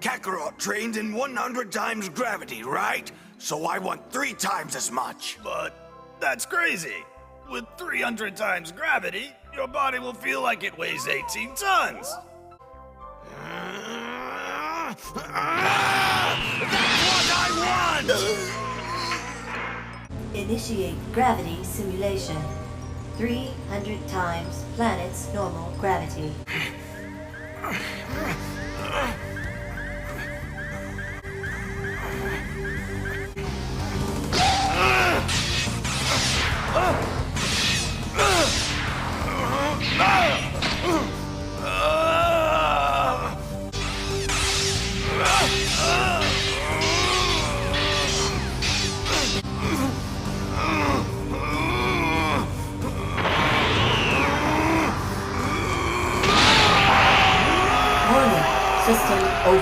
Kakarot trained in 100 times gravity, right? So I want 3 times as much. But that's crazy. With 300 times gravity, your body will feel like it weighs 18 tons. That's what I want! Initiate gravity simulation. 300 times planet's normal gravity.